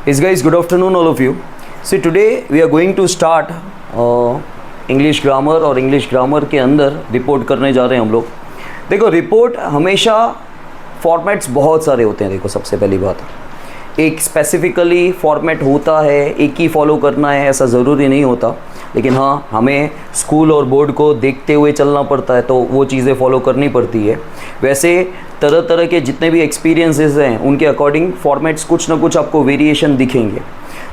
Yes guys, good afternoon all of you. See today we are going to start English grammar और English grammar के अंदर report करने जा रहे हैं हम लोग। देखो रिपोर्ट हमेशा फॉर्मेट्स बहुत सारे होते हैं। देखो सबसे पहली बात, एक स्पेसिफिकली फॉर्मेट होता है, एक ही फॉलो करना है ऐसा ज़रूरी नहीं होता, लेकिन हाँ हमें स्कूल और बोर्ड को देखते हुए चलना पड़ता है तो वो चीज़ें फॉलो करनी पड़ती है। वैसे तरह तरह के जितने भी एक्सपीरियंसेस हैं उनके अकॉर्डिंग फॉर्मेट्स कुछ ना कुछ आपको वेरिएशन दिखेंगे,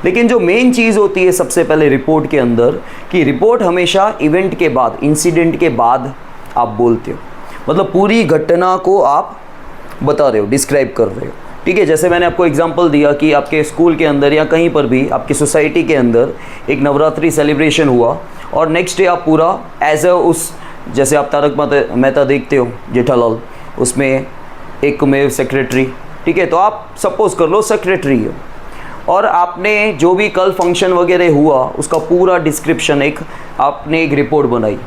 लेकिन जो मेन चीज़ होती है सबसे पहले रिपोर्ट के अंदर कि रिपोर्ट हमेशा इवेंट के बाद, इंसिडेंट के बाद आप बोलते हो, मतलब पूरी घटना को आप बता रहे हो, डिस्क्राइब कर रहे हो। ठीक है, जैसे मैंने आपको एग्जांपल दिया कि आपके स्कूल के अंदर या कहीं पर भी आपकी सोसाइटी के अंदर एक नवरात्रि सेलिब्रेशन हुआ और नेक्स्ट डे आप पूरा एज अ उस, जैसे आप तारक मेहता देखते हो जेठालाल, उसमें एक में सेक्रेटरी, ठीक है, तो आप सपोज कर लो सेक्रेटरी हो और आपने जो भी कल फंक्शन वगैरह हुआ उसका पूरा डिस्क्रिप्शन आपने एक रिपोर्ट बनाई,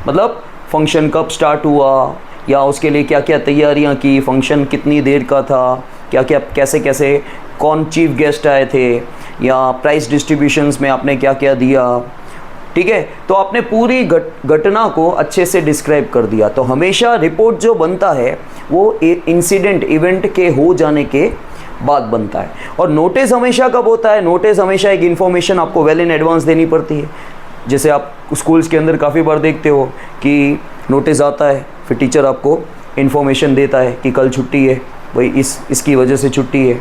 मतलब फंक्शन कब स्टार्ट हुआ या उसके लिए क्या क्या तैयारियां की, फंक्शन कितनी देर का था, क्या क्या कैसे कैसे कौन चीफ गेस्ट आए थे या प्राइस डिस्ट्रीब्यूशंस में आपने क्या क्या दिया। ठीक है, तो आपने पूरी घटना को अच्छे से डिस्क्राइब कर दिया। तो हमेशा रिपोर्ट जो बनता है वो इंसिडेंट इवेंट के हो जाने के बाद बनता है। और नोटिस हमेशा कब होता है? नोटिस हमेशा एक इन्फॉर्मेशन आपको वेल इन एडवांस देनी पड़ती है। जैसे आप स्कूल्स के अंदर काफ़ी बार देखते हो कि नोटिस आता है, फिर टीचर आपको इन्फॉर्मेशन देता है कि कल छुट्टी है, भाई इसकी वजह से छुट्टी है।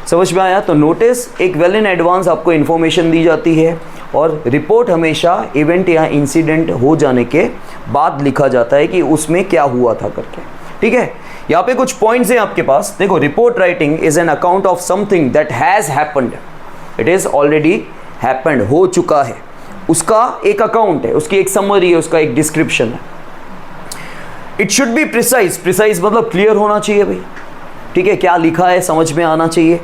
समझ में आया? तो नोटिस एक वेल इन एडवांस आपको इन्फॉर्मेशन दी जाती है और रिपोर्ट हमेशा इवेंट या इंसिडेंट हो जाने के बाद लिखा जाता है कि उसमें क्या हुआ था करके। ठीक है, यहाँ पे कुछ पॉइंट्स हैं आपके पास। देखो, report writing is an account of something that has happened, it is already happened, हो चुका है, उसका एक अकाउंट है, उसकी एक समरी है, उसका एक डिस्क्रिप्शन है। It should be precise, precise मतलब क्लियर होना चाहिए भाई, ठीक है, क्या लिखा है समझ में आना चाहिए।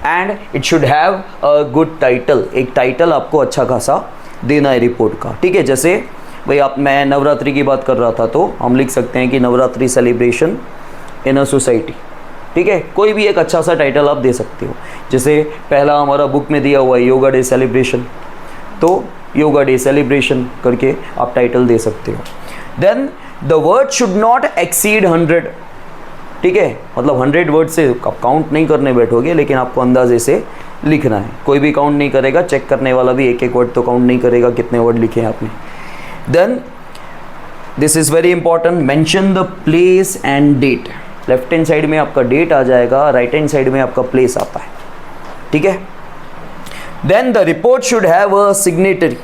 And it should have a good title, एक टाइटल आपको अच्छा खासा देना है रिपोर्ट का। ठीक है, जैसे भाई मैं नवरात्रि की बात कर रहा था तो हम लिख सकते हैं कि Navratri celebration in a society. ठीक है, कोई भी एक अच्छा सा टाइटल आप दे सकते हो। जैसे पहला हमारा बुक में दिया हुआ है योगा डे सेलिब्रेशन, तो योगा डे सेलिब्रेशन करके आप टाइटल दे सकते हो। Then the word should not exceed 100। ठीक है, मतलब 100 वर्ड से आप काउंट नहीं करने बैठोगे, लेकिन आपको अंदाजे से लिखना है। कोई भी काउंट नहीं करेगा, चेक करने वाला भी एक एक वर्ड तो काउंट नहीं करेगा कितने वर्ड लिखे हैं आपने। Then this is very important, mention the place and date. Left hand side में आपका डेट आ जाएगा, राइट हैंड साइड में आपका प्लेस आता है। ठीक है, then the report should have a signatory,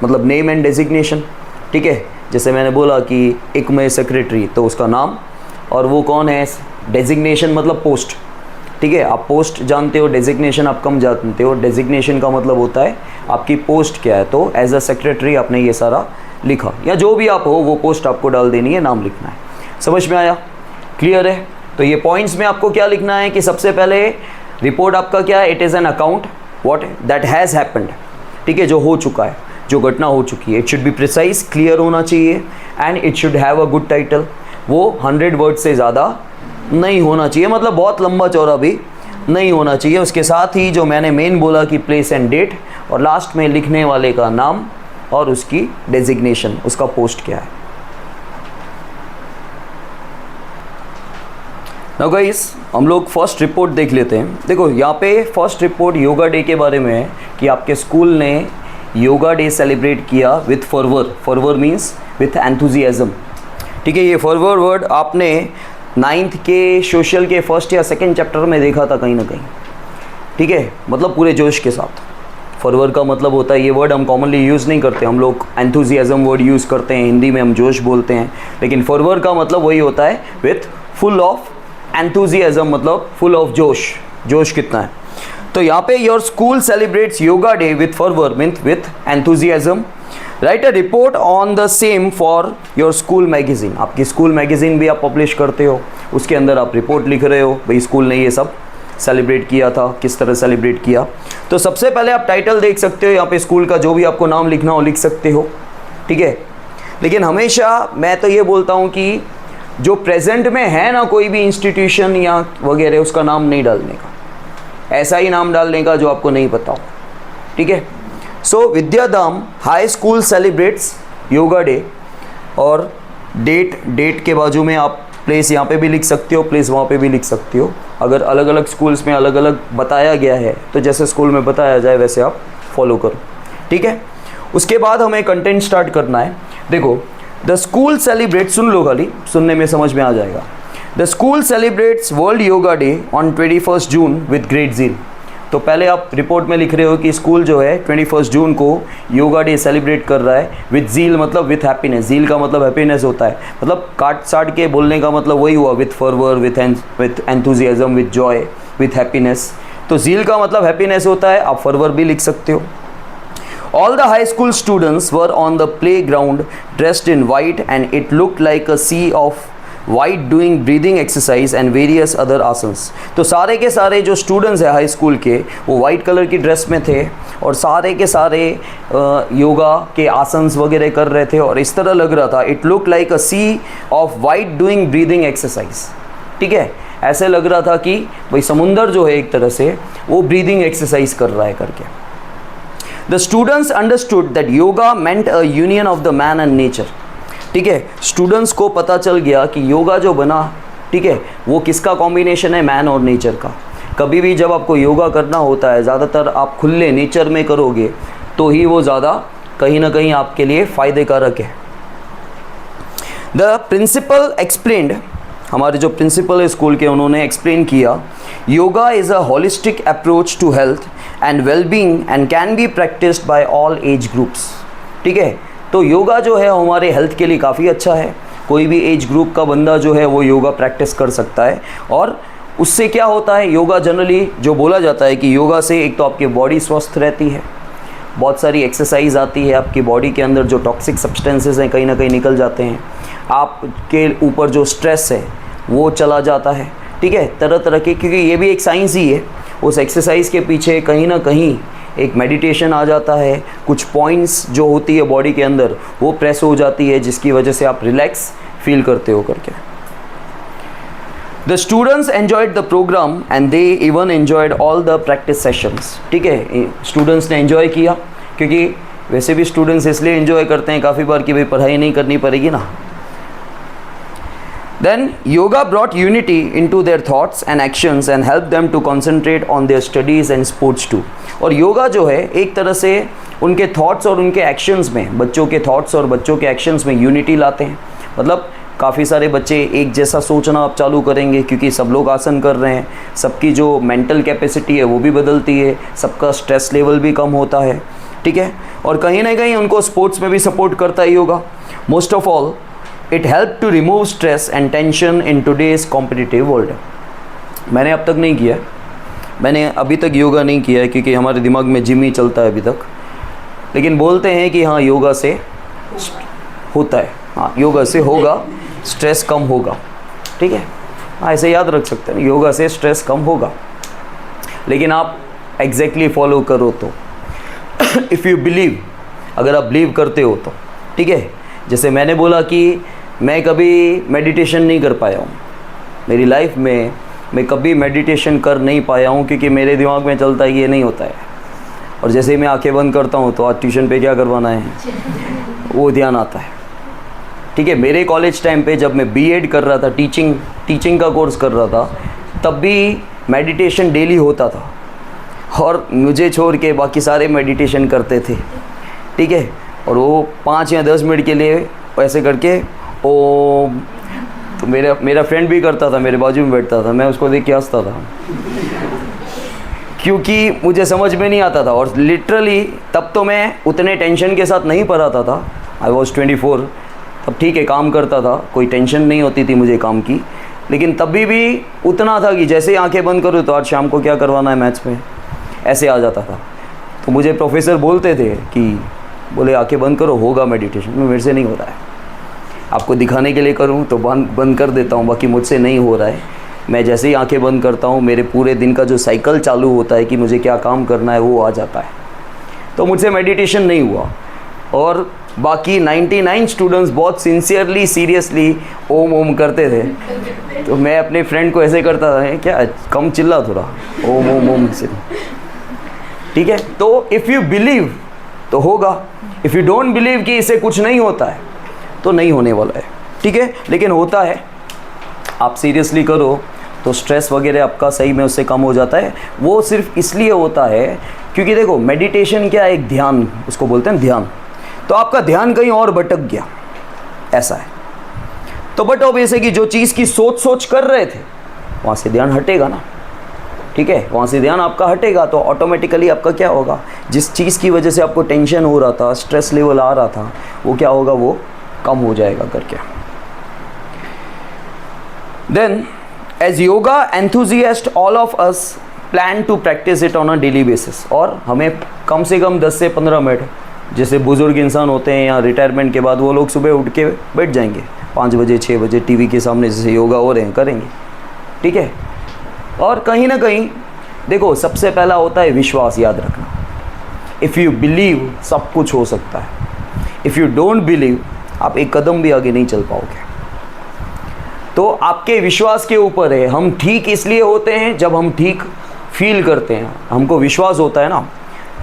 मतलब नेम एंड डेजिग्नेशन। ठीक है, जैसे मैंने बोला कि एक में सेक्रेटरी, तो उसका नाम और वो कौन है, डेजिग्नेशन मतलब पोस्ट। ठीक है, आप पोस्ट जानते हो, डेजिग्नेशन आप कम जानते हो। डेजिग्नेशन का मतलब होता है आपकी पोस्ट क्या है, तो एज अ सेक्रेटरी आपने ये सारा लिखा, या जो भी आप हो वो पोस्ट आपको डाल देनी है, नाम लिखना है। समझ में आया? क्लियर है? तो ये पॉइंट्स में आपको क्या लिखना है कि सबसे पहले रिपोर्ट आपका क्या है, it is an account what that has happened. ठीक है, जो हो चुका है, जो घटना हो चुकी है। It should be precise, clear होना चाहिए, and it should have a good title. वो 100 वर्ड से ज़्यादा नहीं होना चाहिए, मतलब बहुत लंबा चौड़ा भी नहीं होना चाहिए। उसके साथ ही जो मैंने मेन बोला कि प्लेस एंड डेट, और लास्ट में लिखने वाले का नाम और उसकी डेजिग्नेशन, उसका पोस्ट क्या है। नाउ गाइस, हम लोग फर्स्ट रिपोर्ट देख लेते हैं। देखो यहाँ पे फर्स्ट रिपोर्ट योगा डे के बारे में है कि आपके स्कूल ने योगा डे सेलिब्रेट किया with fervour. Fervour means with enthusiasm. ठीक है, ये फर्वर वर्ड आपने 9th के सोशल के फर्स्ट या सेकंड चैप्टर में देखा था कहीं ना कहीं। ठीक है, मतलब पूरे जोश के साथ। फर्वर का मतलब होता है, ये वर्ड हम कॉमनली यूज़ नहीं करते, हम लोग एंथुजियाज्म वर्ड यूज़ करते हैं, हिंदी में हम जोश बोलते हैं, लेकिन फर्वर का मतलब वही होता है विथ फुल ऑफ एंथुजियाज्म, मतलब फुल ऑफ जोश। जोश कितना है, तो यहाँ पे your school celebrates yoga day with fervour means with enthusiasm. Right a report on the same for your school magazine. आपकी स्कूल मैगजीन भी आप पब्लिश करते हो, उसके अंदर आप रिपोर्ट लिख रहे हो, भाई स्कूल ने ये सब सेलिब्रेट किया था, किस तरह सेलिब्रेट किया। तो सबसे पहले आप टाइटल देख सकते हो, यहाँ पे स्कूल का जो भी आपको नाम लिखना हो लिख सकते हो। ठीक है, लेकिन हमेशा मैं तो ये बोलता हूँ कि जो प्रेजेंट में है ना कोई भी इंस्टीट्यूशन या वगैरह, उसका नाम नहीं डालने का। ऐसा ही नाम डालने का जो आपको नहीं पता हो, ठीक है। So Vidyadham high school celebrates yoga day, और डेट के बाजू में आप प्लेस यहाँ पे भी लिख सकते हो, प्लेस वहाँ पे भी लिख सकते हो। अगर अलग अलग स्कूल्स में अलग अलग बताया गया है तो जैसे स्कूल में बताया जाए वैसे आप फॉलो करो, ठीक है। उसके बाद हमें कंटेंट स्टार्ट करना है। देखो, द स्कूल सेलिब्रेट, सुन लो, खाली सुनने में समझ में आ जाएगा। The school celebrates world yoga day on 21 June with great zeal. तो पहले आप रिपोर्ट में लिख रहे हो कि स्कूल जो है 21 जून को योगा डे सेलिब्रेट कर रहा है विद ज़ील, मतलब विथ हैप्पीनेस। ज़ील का मतलब हैप्पीनेस होता है, मतलब काट साट के बोलने का मतलब वही हुआ, with fervour, with enthusiasm, with Joy, with happiness. तो ज़ील का मतलब हैप्पीनेस होता है, आप फर्वर भी लिख सकते हो। All the high school students were on the playground dressed in white and it looked like a sea of white doing breathing exercise and various other asanas। तो सारे के सारे जो स्टूडेंट्स हैं हाई स्कूल के वो वाइट कलर की dress में थे और सारे के सारे योगा के आसन्स वगैरह कर रहे थे और इस तरह लग रहा था, it look like a sea of white doing breathing exercise, ठीक है। ऐसे लग रहा था कि भाई समुंदर जो है एक तरह से वो ब्रीदिंग एक्सरसाइज कर रहा है करके। The students understood that yoga meant a union of the man and nature। ठीक है, स्टूडेंट्स को पता चल गया कि योगा जो बना, ठीक है, वो किसका कॉम्बिनेशन है, मैन और नेचर का। कभी भी जब आपको योगा करना होता है ज़्यादातर आप खुले नेचर में करोगे तो ही वो ज़्यादा कहीं ना कहीं आपके लिए फ़ायदे कारक है। द प्रिंसिपल एक्सप्लेन्ड, हमारे जो प्रिंसिपल है स्कूल के उन्होंने एक्सप्लेन किया, yoga is a holistic approach to health and wellbeing and can be practised by all age groups. ठीक है, तो योगा जो है हमारे हेल्थ के लिए काफ़ी अच्छा है, कोई भी एज ग्रुप का बंदा जो है वो योगा प्रैक्टिस कर सकता है। और उससे क्या होता है, योगा जनरली जो बोला जाता है कि योगा से एक तो आपकी बॉडी स्वस्थ रहती है, बहुत सारी एक्सरसाइज आती है, आपकी बॉडी के अंदर जो टॉक्सिक सब्सटेंसेस हैं कहीं ना कहीं निकल जाते हैं, आपके ऊपर जो स्ट्रेस है वो चला जाता है। ठीक है, तरह तरह के, क्योंकि ये भी एक साइंस ही है, उस एक्सरसाइज के पीछे कहीं ना कहीं एक मेडिटेशन आ जाता है, कुछ पॉइंट्स जो होती है बॉडी के अंदर वो प्रेस हो जाती है जिसकी वजह से आप रिलैक्स फील करते हो करके। The students enjoyed the programme and they even enjoyed all the practice sessions. ठीक है, स्टूडेंट्स ने एन्जॉय किया, क्योंकि वैसे भी स्टूडेंट्स इसलिए एन्जॉय करते हैं काफ़ी बार कि भाई पढ़ाई नहीं करनी पड़ेगी ना। Then yoga brought unity into their thoughts and actions and helped them to concentrate on their studies and sports too। और योगा जो है एक तरह से उनके थॉट्स और उनके एक्शंस में, बच्चों के थॉट्स और बच्चों के एक्शंस में यूनिटी लाते हैं। मतलब काफ़ी सारे बच्चे एक जैसा सोचना अब चालू करेंगे क्योंकि सब लोग आसन कर रहे हैं, सबकी जो मेंटल कैपेसिटी है वो भी बदलती है, सबका स्ट्रेस लेवल भी कम होता है। ठीक है, और कहीं ना कहीं उनको स्पोर्ट्स में भी सपोर्ट करता है yoga. Most of all it help to remove stress and tension in today's competitive world. मैंने अब तक नहीं किया, मैंने अभी तक योगा नहीं किया है क्योंकि हमारे दिमाग में जिम ही चलता है अभी तक, लेकिन बोलते हैं कि हाँ योगा से होता है, हाँ योगा से होगा, स्ट्रेस कम होगा। ठीक है, हाँ ऐसे याद रख सकते हैं, योगा से स्ट्रेस कम होगा, लेकिन आप एग्जैक्टली फॉलो करो तो इफ़ यू बिलीव, अगर आप बिलीव करते हो तो। ठीक है, जैसे मैंने बोला कि मैं कभी मेडिटेशन नहीं कर पाया हूँ मेरी लाइफ में, मैं कभी मेडिटेशन कर नहीं पाया हूँ क्योंकि मेरे दिमाग में चलता है ये नहीं होता है, और जैसे ही मैं आंखें बंद करता हूँ तो आज ट्यूशन पे क्या करवाना है वो ध्यान आता है। ठीक है, मेरे कॉलेज टाइम पे जब मैं बीएड कर रहा था, टीचिंग का कोर्स कर रहा था, तब भी मेडिटेशन डेली होता था और मुझे छोड़ के बाकी सारे मेडिटेशन करते थे। ठीक है, और वो 5 या 10 मिनट के लिए ऐसे करके ओ, तो मेरा फ्रेंड भी करता था, मेरे बाजू में बैठता था, मैं उसको देख के हंसता था क्योंकि मुझे समझ में नहीं आता था। और लिटरली तब तो मैं उतने टेंशन के साथ नहीं पढ़ाता था, आई वॉज 24, तब ठीक है काम करता था, कोई टेंशन नहीं होती थी मुझे काम की, लेकिन तभी भी उतना था कि जैसे ही आंखें बंद करूँ तो आज शाम को क्या करवाना है मैथ्स में, ऐसे आ जाता था। तो मुझे प्रोफेसर बोलते थे कि बोले आंखें बंद करो होगा मेडिटेशन, मेरे से नहीं हो रहा है, आपको दिखाने के लिए करूं तो बंद कर देता हूं, बाकी मुझसे नहीं हो रहा है। मैं जैसे ही आंखें बंद करता हूं मेरे पूरे दिन का जो साइकिल चालू होता है कि मुझे क्या काम करना है वो आ जाता है, तो मुझसे मेडिटेशन नहीं हुआ। और बाकी 99 स्टूडेंट्स बहुत सिंसियरली सीरियसली ओम ओम करते थे। तो मैं अपने फ्रेंड को ऐसे करता था, क्या कम चिल्ला थोड़ा, ओम ओम ओम से, ठीक है। तो इफ़ यू बिलीव तो होगा, इफ़ यू डोंट बिलीव कि इससे कुछ नहीं होता है तो नहीं होने वाला है, ठीक है। लेकिन होता है, आप सीरियसली करो तो स्ट्रेस वगैरह आपका सही में उससे कम हो जाता है। वो सिर्फ इसलिए होता है क्योंकि देखो मेडिटेशन क्या है, एक ध्यान उसको बोलते हैं, ध्यान। तो आपका ध्यान कहीं और भटक गया, ऐसा है। तो बट अब ऐसे कि जो चीज़ की सोच कर रहे थे वहाँ से ध्यान हटेगा ना, ठीक है, वहाँ से ध्यान आपका हटेगा तो ऑटोमेटिकली आपका क्या होगा, जिस चीज़ की वजह से आपको टेंशन हो रहा था, स्ट्रेस लेवल आ रहा था, वो क्या होगा, वो कम हो जाएगा करके। Then as yoga enthusiast all of us plan to practise it on a daily basis. और हमें कम से कम 10 से 15 मिनट, जैसे बुज़ुर्ग इंसान होते हैं या रिटायरमेंट के बाद वो लोग सुबह उठ के बैठ जाएंगे 5 बजे 6 बजे टीवी के सामने, जैसे योगा हो रहे हैं करेंगे, ठीक है। और कहीं ना कहीं देखो सबसे पहला होता है विश्वास, याद रखना। इफ़ यू बिलीव सब कुछ हो सकता है, इफ़ यू डोंट बिलीव आप एक कदम भी आगे नहीं चल पाओगे। तो आपके विश्वास के ऊपर है। हम ठीक इसलिए होते हैं जब हम ठीक फील करते हैं, हमको विश्वास होता है ना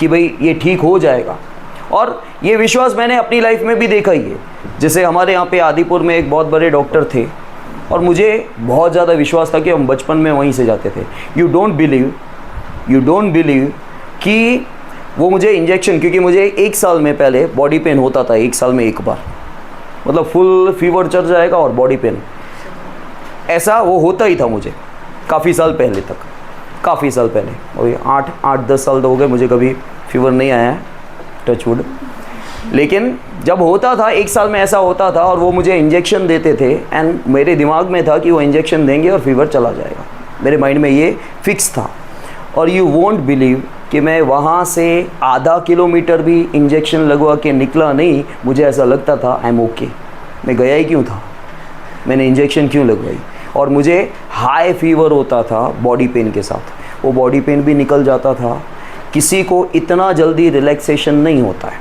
कि भाई ये ठीक हो जाएगा। और ये विश्वास मैंने अपनी लाइफ में भी देखा ही है। जैसे हमारे यहाँ पे आदिपुर में एक बहुत बड़े डॉक्टर थे और मुझे बहुत ज़्यादा विश्वास था कि हम बचपन में वहीं से जाते थे। यू डोंट बिलीव कि वो मुझे इंजेक्शन, क्योंकि मुझे 1 साल में पहले बॉडी पेन होता था, 1 साल में 1 बार, मतलब फुल फीवर चढ़ जाएगा और बॉडी पेन, ऐसा वो होता ही था मुझे काफ़ी साल पहले तक, काफ़ी साल पहले। और 8-10 साल तो हो गए मुझे कभी फीवर नहीं आया है, टचवुड। लेकिन जब होता था 1 साल में ऐसा होता था और वो मुझे इंजेक्शन देते थे एंड मेरे दिमाग में था कि वो इंजेक्शन देंगे और फीवर चला जाएगा, मेरे माइंड में ये फिक्स था। और यू वोंट बिलीव कि मैं वहाँ से आधा किलोमीटर भी इंजेक्शन लगवा के निकला नहीं, मुझे ऐसा लगता था आई एम ओके, मैं गया ही क्यों था, मैंने इंजेक्शन क्यों लगवाई। और मुझे हाई फीवर होता था बॉडी पेन के साथ, वो बॉडी पेन भी निकल जाता था। किसी को इतना जल्दी रिलैक्सेशन नहीं होता है।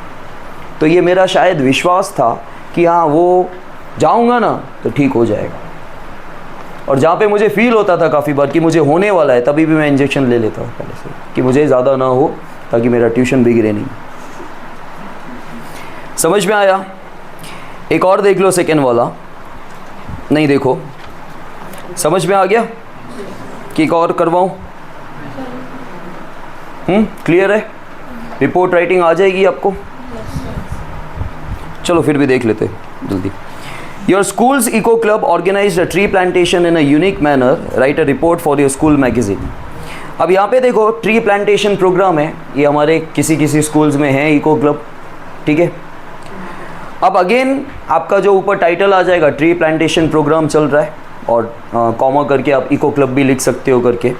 तो ये मेरा शायद विश्वास था कि हाँ वो जाऊँगा ना तो ठीक हो जाएगा। और जहाँ पे मुझे फील होता था काफ़ी बार कि मुझे होने वाला है, तभी भी मैं इंजेक्शन ले लेता था पहले से कि मुझे ज़्यादा ना हो, ताकि मेरा ट्यूशन बिगड़े नहीं। समझ में आया? एक और देख लो, सेकेंड वाला नहीं देखो, समझ में आ गया कि एक और करवाऊँ? क्लियर है? रिपोर्ट राइटिंग आ जाएगी आपको? चलो फिर भी देख लेते जल्दी। Your school's eco club organized a tree plantation in a unique manner. Write a report for your school magazine. अब यहाँ पे देखो ट्री प्लांटेशन प्रोग्राम है, ये हमारे किसी स्कूल्स में है इको क्लब, ठीक है। अब अगेन आपका जो ऊपर टाइटल आ जाएगा ट्री प्लांटेशन प्रोग्राम चल रहा है, और कॉमा करके आप इको क्लब भी लिख सकते हो करके,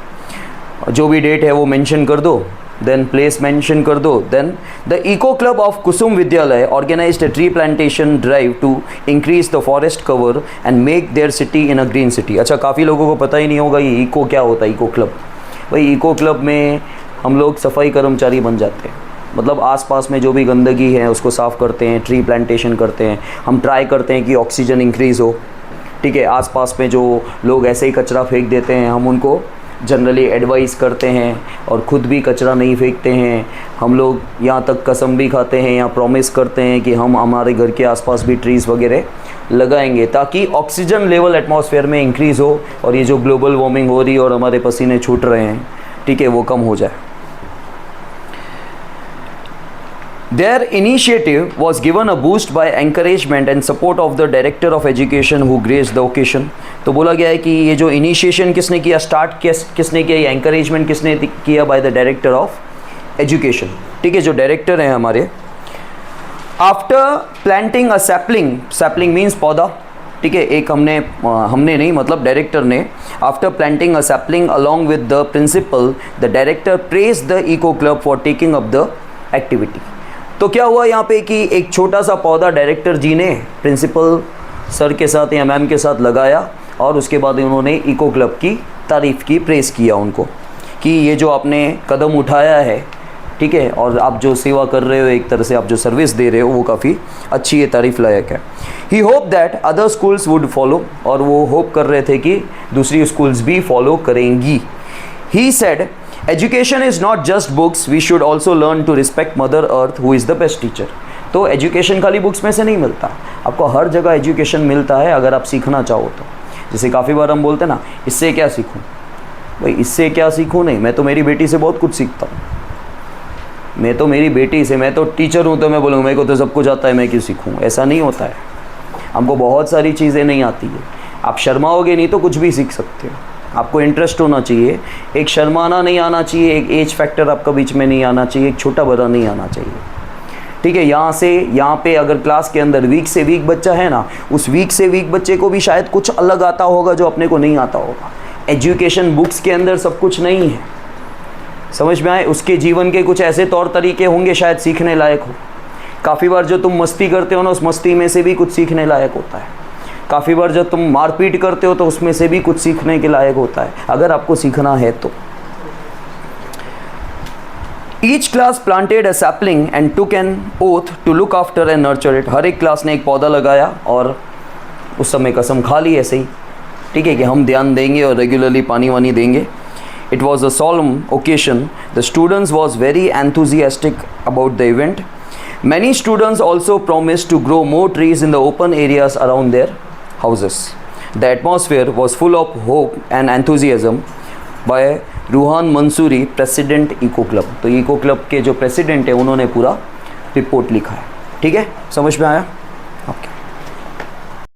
जो भी डेट है वो मेंशन कर दो, देन प्लेस मेंशन कर दो। Then the eco club of Kusum Vidyalaya organized a tree plantation drive to increase the forest cover and make their city in a green city. अच्छा, काफ़ी लोगों को पता ही नहीं होगा ये इको क्या होता है। इको क्लब, भाई इको क्लब में हम लोग सफाई कर्मचारी बन जाते हैं, मतलब आसपास में जो भी गंदगी है उसको साफ़ करते हैं, ट्री प्लांटेशन करते हैं। हम ट्राई करते हैं कि ऑक्सीजन इंक्रीज़ हो, ठीक है। आसपास में जो लोग ऐसे ही कचरा फेंक देते हैं, हम उनको जनरली एडवाइस करते हैं और ख़ुद भी कचरा नहीं फेंकते हैं। हम लोग यहाँ तक कसम भी खाते हैं या प्रॉमिस करते हैं कि हम हमारे घर के आसपास भी ट्रीज़ वगैरह लगाएंगे, ताकि ऑक्सीजन लेवल एटमॉस्फेयर में इंक्रीज़ हो और ये जो ग्लोबल वार्मिंग हो रही है और हमारे पसीने छूट रहे हैं, ठीक है, वो कम हो जाए। Their initiative was given a boost by encouragement and support of the Director of Education who graced the occasion. तो बोला गया है कि ये जो इनिशिएशन किसने किया, स्टार्ट किसने किया, ये एंकरेजमेंट किसने किया, by the director of education, ठीक है, जो डायरेक्टर हैं हमारे। After planting a sapling means पौधा, ठीक है, एक हमने नहीं मतलब डायरेक्टर ने। After planting a sapling along with the principal, the director praise the eco club for taking up the activity. तो क्या हुआ यहाँ पे कि एक छोटा सा पौधा डायरेक्टर जी ने प्रिंसिपल सर के साथ या मैम के साथ लगाया, और उसके बाद उन्होंने इको क्लब की तारीफ़ की, प्रेस किया उनको कि ये जो आपने कदम उठाया है ठीक है, और आप जो सेवा कर रहे हो, एक तरह से आप जो सर्विस दे रहे हो वो काफ़ी अच्छी है, तारीफ़ लायक है। He hope that other schools would follow, और वो होप कर रहे थे कि दूसरी स्कूल्स भी फॉलो करेंगी। He said education is not just books, we should also learn to respect mother earth who is the best teacher. तो एजुकेशन खाली बुक्स में से नहीं मिलता, आपको हर जगह एजुकेशन मिलता है अगर आप सीखना चाहो तो। जैसे काफ़ी बार हम बोलते हैं ना, इससे क्या सीखूं, भाई इससे क्या सीखूं नहीं, मैं तो मेरी बेटी से बहुत कुछ सीखता हूँ, मैं तो मेरी बेटी से, मैं तो टीचर हूँ तो मैं बोलूँगा मेरे को तो सब कुछ आता है, मैं क्यों सीखूँ, ऐसा नहीं होता है। हमको बहुत सारी चीज़ें नहीं आती है, आप शर्माओगे नहीं तो कुछ भी सीख सकते हो, आपको इंटरेस्ट होना चाहिए, एक शर्माना नहीं आना चाहिए, एक एज फैक्टर आपका बीच में नहीं आना चाहिए, एक छोटा बड़ा नहीं आना चाहिए, ठीक है। यहाँ से यहाँ पे अगर क्लास के अंदर वीक से वीक बच्चा है ना, उस वीक से वीक बच्चे को भी शायद कुछ अलग आता होगा जो अपने को नहीं आता होगा। एजुकेशन बुक्स के अंदर सब कुछ नहीं है, समझ में आए, उसके जीवन के कुछ ऐसे तौर तरीके होंगे शायद सीखने लायक हो। काफ़ी बार जो तुम मस्ती करते हो ना, उस मस्ती में से भी कुछ सीखने लायक होता है। काफ़ी बार जब तुम मारपीट करते हो तो उसमें से भी कुछ सीखने के लायक होता है, अगर आपको सीखना है तो। Each class planted a sapling and took an oath to look after and nurture it. हर एक क्लास ने एक पौधा लगाया और उस समय कसम खा ली ऐसे ही, ठीक है, कि हम ध्यान देंगे और रेगुलरली पानी वानी देंगे। It was a solemn occasion. The students was very enthusiastic about the event. Many students also promised to grow more trees in the open areas around their houses. The atmosphere was full of hope and enthusiasm by Ruhan Mansuri, president eco club. तो eco club के जो president है उन्होंने पूरा report लिखा है, ठीक है, समझ में आया।